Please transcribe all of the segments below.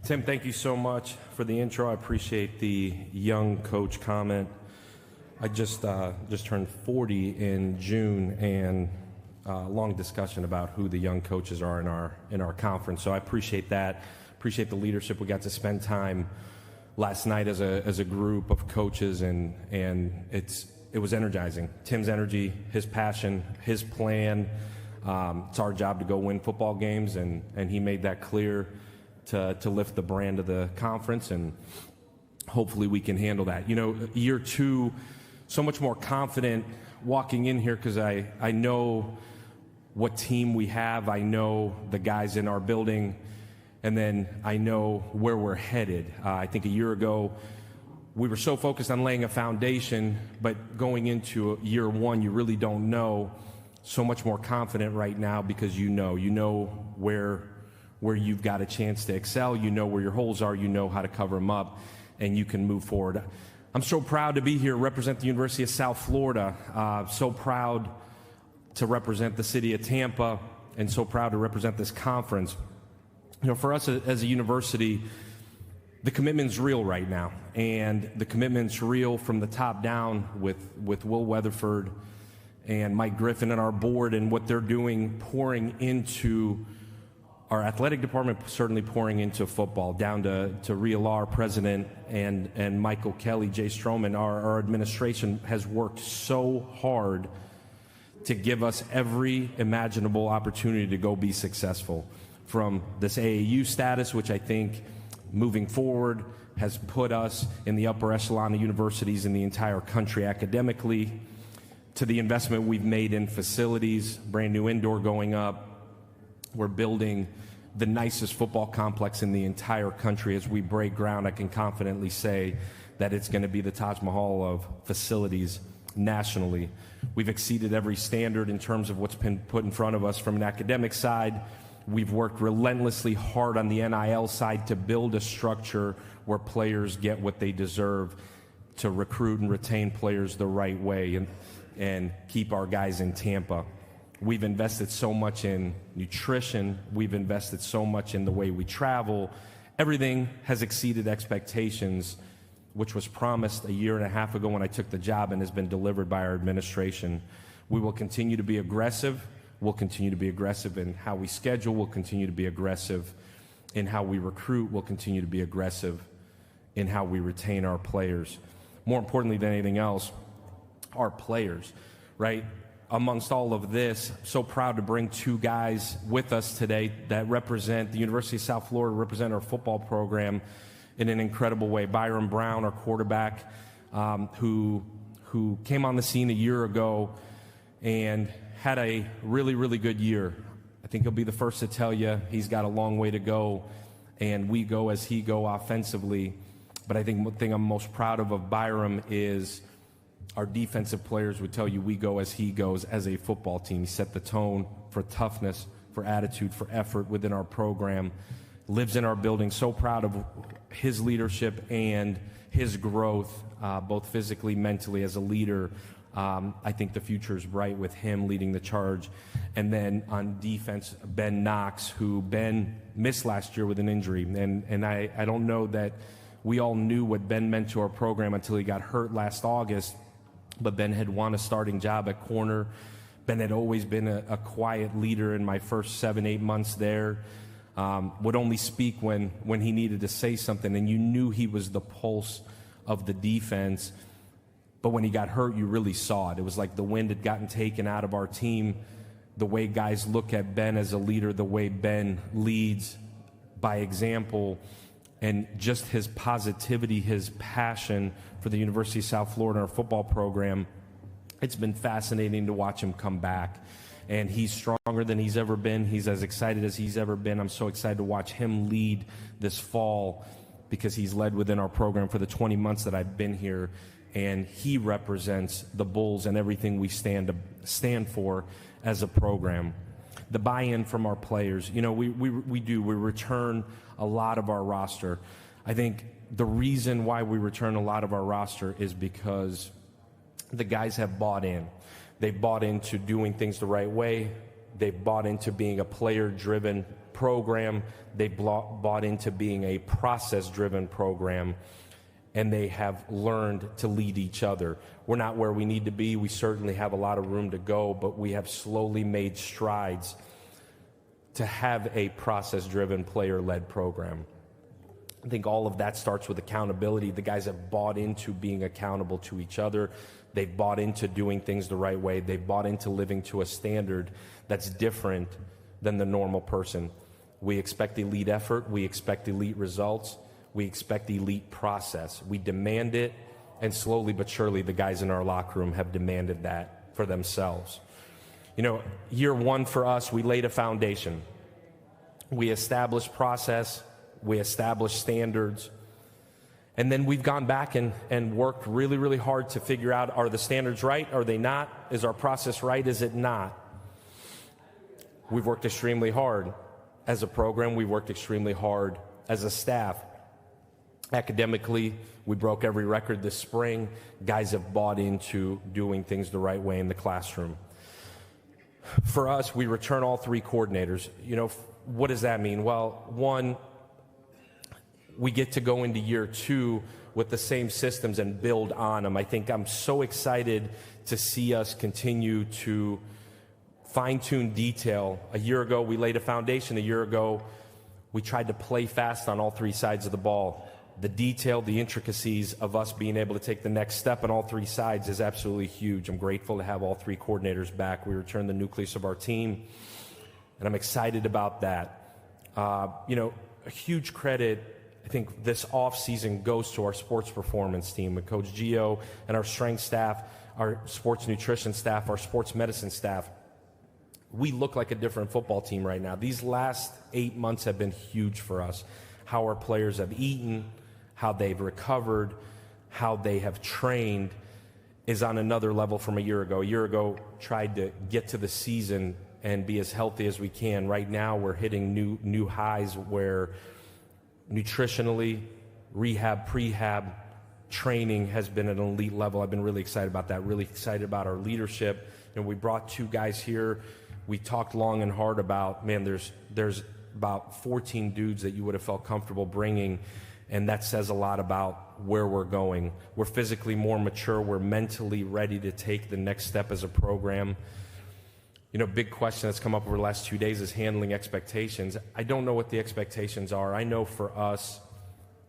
Tim, thank you so much for the intro. I appreciate the young coach comment. I just turned 40 in June, and long discussion about who the young coaches are in our conference. So I appreciate that. Appreciate the leadership. We got to spend time last night as a group of coaches, and it was energizing. Tim's energy, his passion, his plan. It's our job to go win football games, and he made that clear to lift the brand of the conference, and hopefully we can handle that. You know, year two, so much more confident walking in here because I know what team we have. I know the guys in our building, and then I know where we're headed. I think a year ago, we were so focused on laying a foundation, but going into year one, you really don't know. So much more confident right now because you know where you've got a chance to excel, you know where your holes are, you know how to cover them up, and you can move forward. I'm so proud to be here, represent the University of South Florida, so proud to represent the city of Tampa, and so proud to represent this conference. You know, for us as a university, the commitment's real right now, and the commitment's real from the top down with Will Weatherford and Mike Griffin and our board and what they're doing, pouring into our athletic department, certainly pouring into football, down to Rhea Law, our president, and Michael Kelly, Jay Stroman. Our administration has worked so hard to give us every imaginable opportunity to go be successful. From this AAU status, which I think moving forward has put us in the upper echelon of universities in the entire country academically, to the investment we've made in facilities, brand new indoor going up. We're building the nicest football complex in the entire country. As we break ground, I can confidently say that it's going to be the Taj Mahal of facilities nationally. We've exceeded every standard in terms of what's been put in front of us from an academic side. We've worked relentlessly hard on the NIL side to build a structure where players get what they deserve, to recruit and retain players the right way, and keep our guys in Tampa. We've invested so much in nutrition. We've invested so much in the way we travel. Everything has exceeded expectations, which was promised a year and a half ago when I took the job and has been delivered by our administration. We will continue to be aggressive. We'll continue to be aggressive in how we schedule. We'll continue to be aggressive in how we recruit. We'll continue to be aggressive in how we retain our players. More importantly than anything else, our players, right? Amongst all of this, so proud to bring two guys with us today that represent the University of South Florida, represent our football program in an incredible way. Byron Brown, our quarterback, who came on the scene a year ago and had a really, really good year. I think he'll be the first to tell you he's got a long way to go, and we go as he go offensively. But I think one thing I'm most proud of Byron is our defensive players would tell you we go as he goes as a football team. He set the tone for toughness, for attitude, for effort within our program. Lives in our building. So proud of his leadership and his growth, both physically, mentally, as a leader. I think the future is bright with him leading the charge. And then on defense, Ben Knox, who Ben missed last year with an injury. And I don't know that we all knew what Ben meant to our program until he got hurt last August. But Ben had won a starting job at corner. Ben had always been a quiet leader in my first 7-8 months there. Would only speak when he needed to say something, and you knew he was the pulse of the defense. But when he got hurt, you really saw it. It was like the wind had gotten taken out of our team. The way guys look at Ben as a leader, the way Ben leads by example, and just his positivity, his passion for the University of South Florida, our football program. It's been fascinating to watch him come back. And he's stronger than he's ever been. He's as excited as he's ever been. I'm so excited to watch him lead this fall because he's led within our program for the 20 months that I've been here. And he represents the Bulls and everything we stand for as a program. The buy-in from our players. You know, we return a lot of our roster. I think the reason why we return a lot of our roster is because the guys have bought in. They've bought into doing things the right way. They've bought into being a player-driven program. They bought into being a process-driven program, and they have learned to lead each other. We're not where we need to be. We certainly have a lot of room to go, but we have slowly made strides to have a process-driven, player-led program. I think all of that starts with accountability. The guys have bought into being accountable to each other. They've bought into doing things the right way. They've bought into living to a standard that's different than the normal person. We expect elite effort. We expect elite results. We expect elite process. We demand it, and slowly but surely the guys in our locker room have demanded that for themselves. You know, year one for us, we laid a foundation. We established process. We established standards. And then we've gone back and worked really, really hard to figure out, are the standards right? Are they not? Is our process right? Is it not? We've worked extremely hard as a program. We've worked extremely hard as a staff. Academically, we broke every record this spring. Guys have bought into doing things the right way in the classroom. For us, we return all three coordinators. You know, what does that mean? Well, one, we get to go into year two with the same systems and build on them. I think I'm so excited to see us continue to fine-tune detail. A year ago, we laid a foundation. A year ago, we tried to play fast on all three sides of the ball. The detail, the intricacies of us being able to take the next step on all three sides is absolutely huge. I'm grateful to have all three coordinators back. We returned the nucleus of our team, and I'm excited about that. You know, a huge credit, I think, this offseason goes to our sports performance team with Coach Gio and our strength staff, our sports nutrition staff, our sports medicine staff. We look like a different football team right now. These last 8 months have been huge for us. How our players have eaten, how they've recovered, how they have trained is on another level from a year ago. A year ago, tried to get to the season and be as healthy as we can. Right now, we're hitting new highs where nutritionally, rehab, prehab, training has been at an elite level. I've been really excited about that, really excited about our leadership. You know, we brought two guys here. We talked long and hard about, man, there's about 14 dudes that you would have felt comfortable bringing, and that says a lot about where we're going. We're physically more mature. We're mentally ready to take the next step as a program. You know, big question that's come up over the last 2 days is handling expectations. I don't know what the expectations are. I know for us,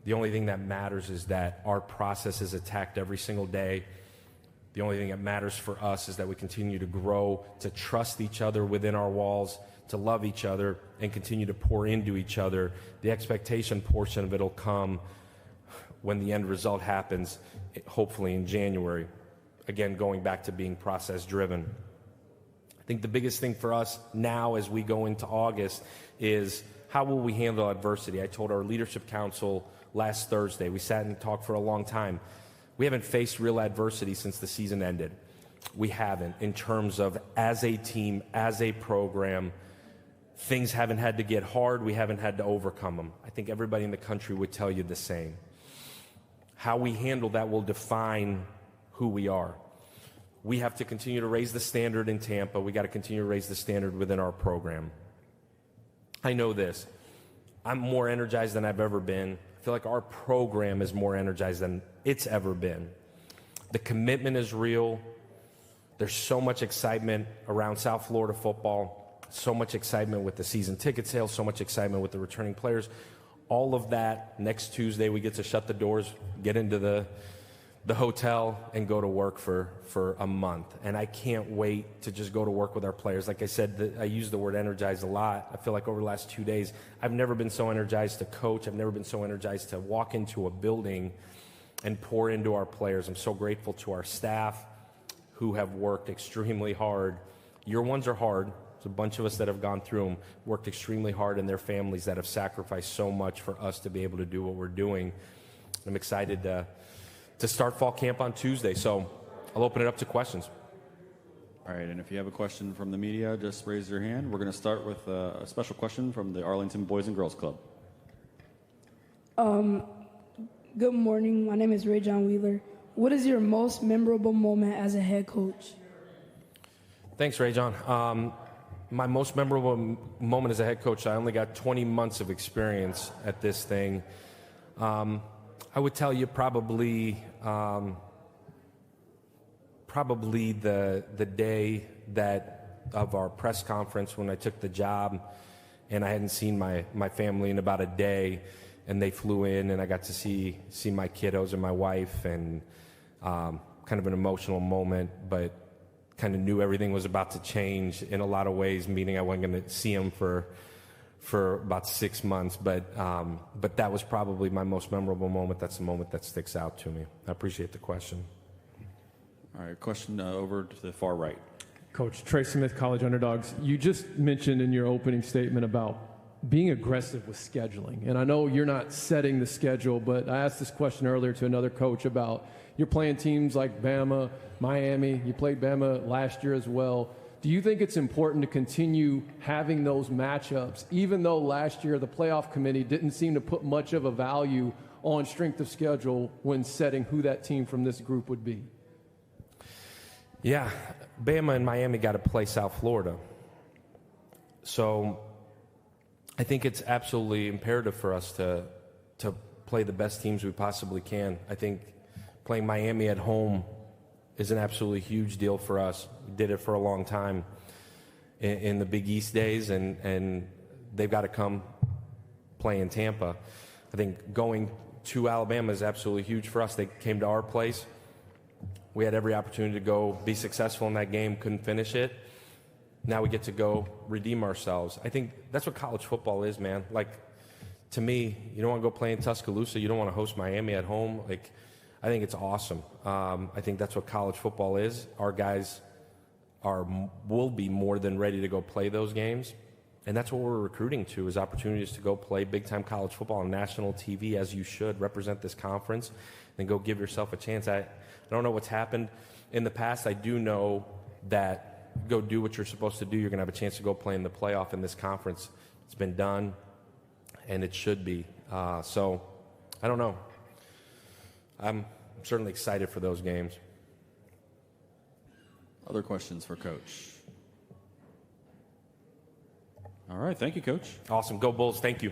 the only thing that matters is that our process is attacked every single day. The only thing that matters for us is that we continue to grow, to trust each other within our walls, to love each other, and continue to pour into each other. The expectation portion of it will come when the end result happens, hopefully in January. Again, going back to being process-driven. I think the biggest thing for us now as we go into August is how will we handle adversity? I told our leadership council last Thursday, we sat and talked for a long time. We haven't faced real adversity since the season ended. We haven't, in terms of as a team, as a program. Things haven't had to get hard. We haven't had to overcome them. I think everybody in the country would tell you the same. How we handle that will define who we are. We have to continue to raise the standard in Tampa. We got to continue to raise the standard within our program. I know this. I'm more energized than I've ever been. I feel like our program is more energized than it's ever been. The commitment is real. There's so much excitement around South Florida football, so much excitement with the season ticket sales, so much excitement with the returning players. All of that, next Tuesday we get to shut the doors, get into the hotel, and go to work for a month. And I can't wait to just go to work with our players. Like I said, I use the word energized a lot. I feel like over the last 2 days, I've never been so energized to coach. I've never been so energized to walk into a building and pour into our players. I'm so grateful to our staff who have worked extremely hard. Year ones are hard. There's a bunch of us that have gone through them, worked extremely hard, and their families that have sacrificed so much for us to be able to do what we're doing. I'm excited to start fall camp on Tuesday, so I'll open it up to questions. All right, and if you have a question from the media, just raise your hand. We're going to start with a special question from the Arlington Boys and Girls Club. Good morning. My name is Ray John Wheeler. What is your most memorable moment as a head coach? Thanks, Ray John. My most memorable moment as a head coach, I only got 20 months of experience at this thing. I would tell you probably the day of our press conference when I took the job, and I hadn't seen my family in about a day, and they flew in, and I got to see my kiddos and my wife, and kind of an emotional moment, but kind of knew everything was about to change in a lot of ways, meaning I wasn't going to see them for about 6 months, but that was probably my most memorable moment. That's the moment that sticks out to me. I appreciate the question. All right, question over to the far right. Coach Trey Smith, College Underdogs. You just mentioned in your opening statement about being aggressive with scheduling. And I know you're not setting the schedule, but I asked this question earlier to another coach about you're playing teams like Bama, Miami. You played Bama last year as well. Do you think it's important to continue having those matchups, even though last year the playoff committee didn't seem to put much of a value on strength of schedule when setting who that team from this group would be? Yeah, Bama and Miami got to play South Florida. So I think it's absolutely imperative for us to play the best teams we possibly can. I think playing Miami at home is an absolutely huge deal for us. We did it for a long time in the Big East days, and they've got to come play in Tampa. I think going to Alabama is absolutely huge for us. They came to our place. We had every opportunity to go be successful in that game, couldn't finish it. Now we get to go redeem ourselves. I think that's what college football is, man. Like, to me, you don't want to go play in Tuscaloosa. You don't want to host Miami at home. Like, I think it's awesome. I think that's what college football is. Our guys will be more than ready to go play those games. And that's what we're recruiting to, is opportunities to go play big-time college football on national TV, as you should, represent this conference, and go give yourself a chance. I don't know what's happened in the past. I do know that go do what you're supposed to do. You're going to have a chance to go play in the playoff in this conference. It's been done, and it should be. So I don't know. I'm certainly excited for those games. Other questions for Coach? All right, thank you, Coach. Awesome. Go Bulls. Thank you.